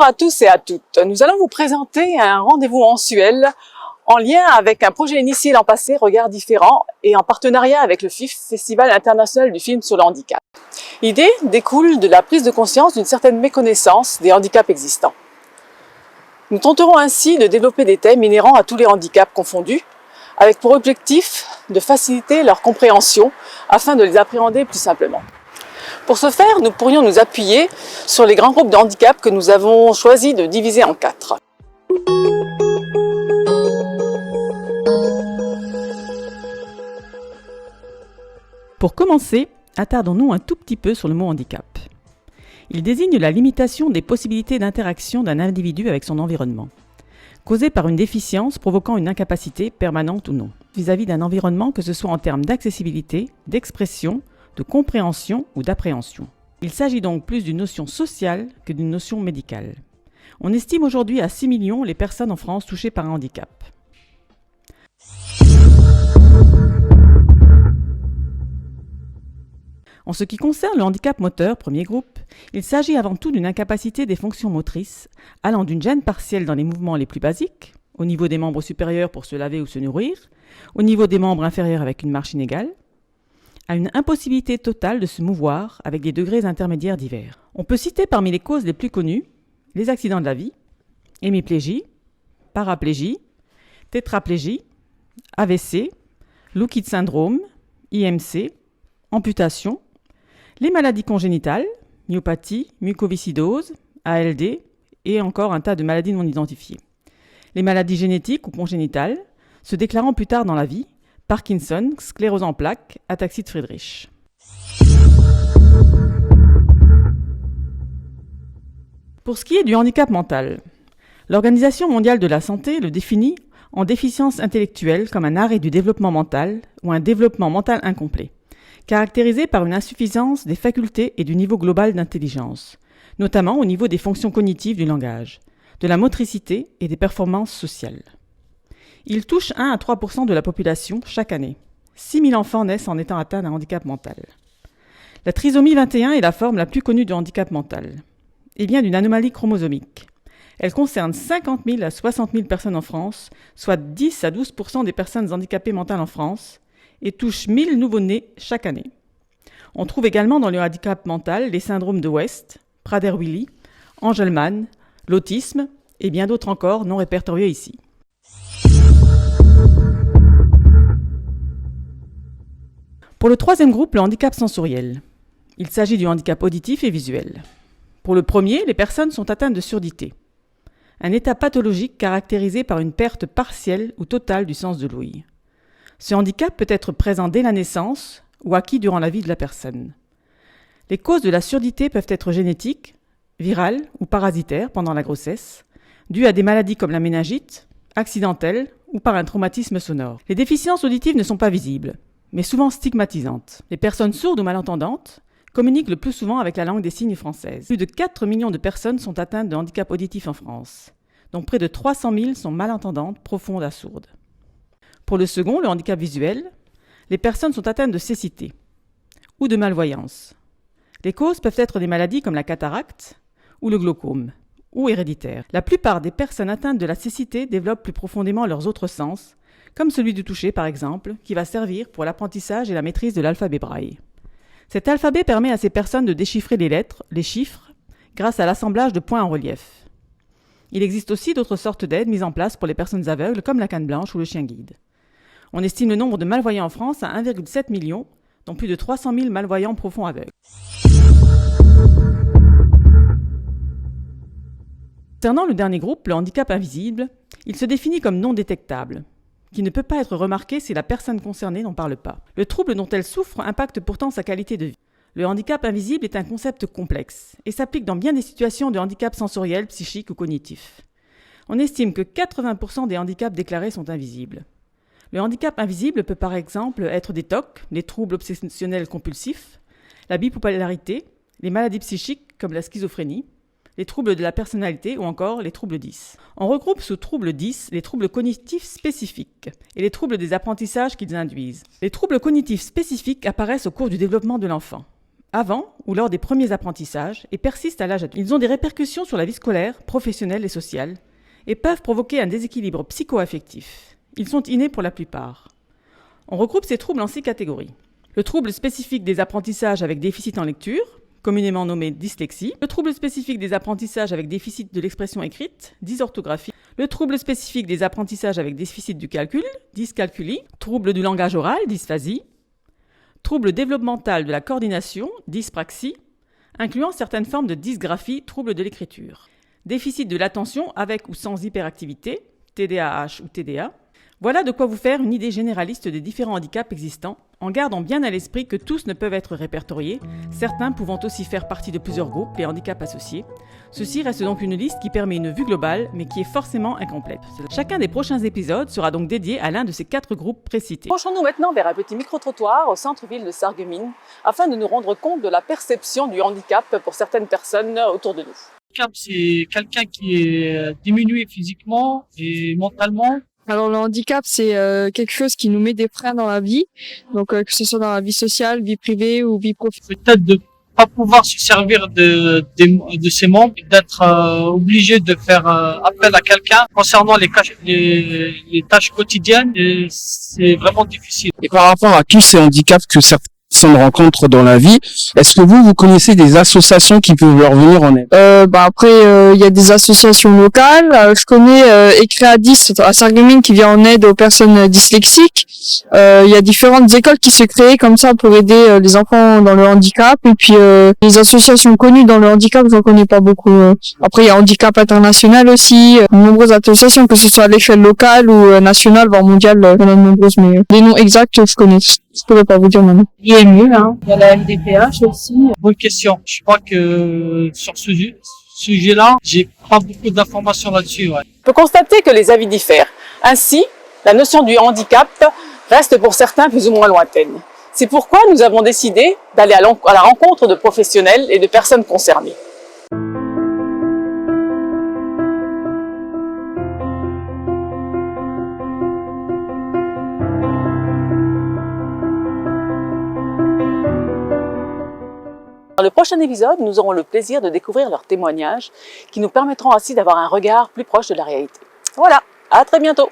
Bonjour à tous et à toutes. Nous allons vous présenter un rendez-vous mensuel en lien avec un projet initié l'an passé, Regards différents, et en partenariat avec le FIF, Festival international du film sur le handicap. L'idée découle de la prise de conscience d'une certaine méconnaissance des handicaps existants. Nous tenterons ainsi de développer des thèmes inhérents à tous les handicaps confondus, avec pour objectif de faciliter leur compréhension afin de les appréhender plus simplement. Pour ce faire, nous pourrions nous appuyer sur les grands groupes de handicap que nous avons choisi de diviser en 4. Pour commencer, attardons-nous un tout petit peu sur le mot handicap. Il désigne la limitation des possibilités d'interaction d'un individu avec son environnement, causée par une déficience provoquant une incapacité permanente ou non, vis-à-vis d'un environnement, que ce soit en termes d'accessibilité, d'expression, de compréhension ou d'appréhension. Il s'agit donc plus d'une notion sociale que d'une notion médicale. On estime aujourd'hui à 6 millions les personnes en France touchées par un handicap. En ce qui concerne le handicap moteur, premier groupe, il s'agit avant tout d'une incapacité des fonctions motrices, allant d'une gêne partielle dans les mouvements les plus basiques, au niveau des membres supérieurs pour se laver ou se nourrir, au niveau des membres inférieurs avec une marche inégale, à une impossibilité totale de se mouvoir avec des degrés intermédiaires divers. On peut citer parmi les causes les plus connues les accidents de la vie, hémiplégie, paraplégie, tétraplégie, AVC, Lou Reed syndrome, IMC, amputation, les maladies congénitales, myopathie, mucoviscidose, ALD et encore un tas de maladies non identifiées. Les maladies génétiques ou congénitales se déclarant plus tard dans la vie, Parkinson, sclérose en plaques, ataxie de Friedreich. Pour ce qui est du handicap mental, l'Organisation mondiale de la santé le définit en déficience intellectuelle comme un arrêt du développement mental ou un développement mental incomplet, caractérisé par une insuffisance des facultés et du niveau global d'intelligence, notamment au niveau des fonctions cognitives du langage, de la motricité et des performances sociales. Il touche 1 à 3% de la population chaque année. 6 000 enfants naissent en étant atteints d'un handicap mental. La trisomie 21 est la forme la plus connue du handicap mental. Elle vient d'une anomalie chromosomique. Elle concerne 50 000 à 60 000 personnes en France, soit 10 à 12% des personnes handicapées mentales en France, et touche 1000 nouveau-nés chaque année. On trouve également dans le handicap mental les syndromes de West, Prader-Willi, Angelman, l'autisme et bien d'autres encore non répertoriés ici. Pour le troisième groupe, le handicap sensoriel. Il s'agit du handicap auditif et visuel. Pour le premier, les personnes sont atteintes de surdité, un état pathologique caractérisé par une perte partielle ou totale du sens de l'ouïe. Ce handicap peut être présent dès la naissance ou acquis durant la vie de la personne. Les causes de la surdité peuvent être génétiques, virales ou parasitaires pendant la grossesse, dues à des maladies comme la méningite, accidentelles ou par un traumatisme sonore. Les déficiences auditives ne sont pas visibles, mais souvent stigmatisantes. Les personnes sourdes ou malentendantes communiquent le plus souvent avec la langue des signes française. Plus de 4 millions de personnes sont atteintes de handicap auditif en France, dont près de 300 000 sont malentendantes profondes à sourdes. Pour le second, le handicap visuel, les personnes sont atteintes de cécité ou de malvoyance. Les causes peuvent être des maladies comme la cataracte ou le glaucome, ou héréditaires. La plupart des personnes atteintes de la cécité développent plus profondément leurs autres sens, comme celui du toucher par exemple, qui va servir pour l'apprentissage et la maîtrise de l'alphabet braille. Cet alphabet permet à ces personnes de déchiffrer les lettres, les chiffres, grâce à l'assemblage de points en relief. Il existe aussi d'autres sortes d'aides mises en place pour les personnes aveugles, comme la canne blanche ou le chien guide. On estime le nombre de malvoyants en France à 1,7 million, dont plus de 300 000 malvoyants profonds aveugles. Concernant le dernier groupe, le handicap invisible, il se définit comme non détectable, qui ne peut pas être remarqué si la personne concernée n'en parle pas. Le trouble dont elle souffre impacte pourtant sa qualité de vie. Le handicap invisible est un concept complexe et s'applique dans bien des situations de handicap sensoriel, psychique ou cognitif. On estime que 80% des handicaps déclarés sont invisibles. Le handicap invisible peut par exemple être des TOC, les troubles obsessionnels compulsifs, la bipolarité, les maladies psychiques comme la schizophrénie, les troubles de la personnalité ou encore les troubles 10. On regroupe sous troubles 10 les troubles cognitifs spécifiques et les troubles des apprentissages qu'ils induisent. Les troubles cognitifs spécifiques apparaissent au cours du développement de l'enfant, avant ou lors des premiers apprentissages et persistent à l'âge adulte. Ils ont des répercussions sur la vie scolaire, professionnelle et sociale et peuvent provoquer un déséquilibre psycho-affectif. Ils sont innés pour la plupart. On regroupe ces troubles en 6 catégories. Le trouble spécifique des apprentissages avec déficit en lecture, communément nommé dyslexie. Le trouble spécifique des apprentissages avec déficit de l'expression écrite, dysorthographie. Le trouble spécifique des apprentissages avec déficit du calcul, dyscalculie. Trouble du langage oral, dysphasie. Trouble développemental de la coordination, dyspraxie, incluant certaines formes de dysgraphie, trouble de l'écriture. Déficit de l'attention avec ou sans hyperactivité, TDAH ou TDA. Voilà de quoi vous faire une idée généraliste des différents handicaps existants, en gardant bien à l'esprit que tous ne peuvent être répertoriés, certains pouvant aussi faire partie de plusieurs groupes, les handicaps associés. Ceci reste donc une liste qui permet une vue globale, mais qui est forcément incomplète. Chacun des prochains épisodes sera donc dédié à l'un de ces 4 groupes précités. Penchons-nous maintenant vers un petit micro-trottoir au centre-ville de Sarreguemines, afin de nous rendre compte de la perception du handicap pour certaines personnes autour de nous. Le handicap, c'est quelqu'un qui est diminué physiquement et mentalement. Alors le handicap, c'est quelque chose qui nous met des freins dans la vie, donc que ce soit dans la vie sociale, vie privée ou vie professionnelle. Peut-être de pas pouvoir se servir de ses membres, d'être obligé de faire appel à quelqu'un concernant les tâches quotidiennes, et c'est vraiment difficile. Et par rapport à tous ces handicaps que certaines personnes rencontrent dans la vie, est-ce que vous connaissez des associations qui peuvent leur venir en aide? Après, il y a des associations locales. Je connais Ecréadis à Sarreguemines qui vient en aide aux personnes dyslexiques. Il y a différentes écoles qui se créent comme ça pour aider les enfants dans le handicap. Et puis les associations connues dans le handicap, j'en connais pas beaucoup. Après, il y a Handicap International aussi. De nombreuses associations, que ce soit à l'échelle locale ou nationale, voire mondiale, il y en a de nombreuses. Mais les noms exacts, je connais. Je pourrais pas vous dire maintenant. IMU, hein. Il y a la MDPH aussi. Bonne question. Je crois que sur ce sujet-là, j'ai pas beaucoup d'informations là-dessus. Ouais. On peut constater que les avis diffèrent. Ainsi, la notion du handicap reste pour certains plus ou moins lointaine. C'est pourquoi nous avons décidé d'aller à la rencontre de professionnels et de personnes concernées. Dans le prochain épisode, nous aurons le plaisir de découvrir leurs témoignages qui nous permettront ainsi d'avoir un regard plus proche de la réalité. Voilà, à très bientôt!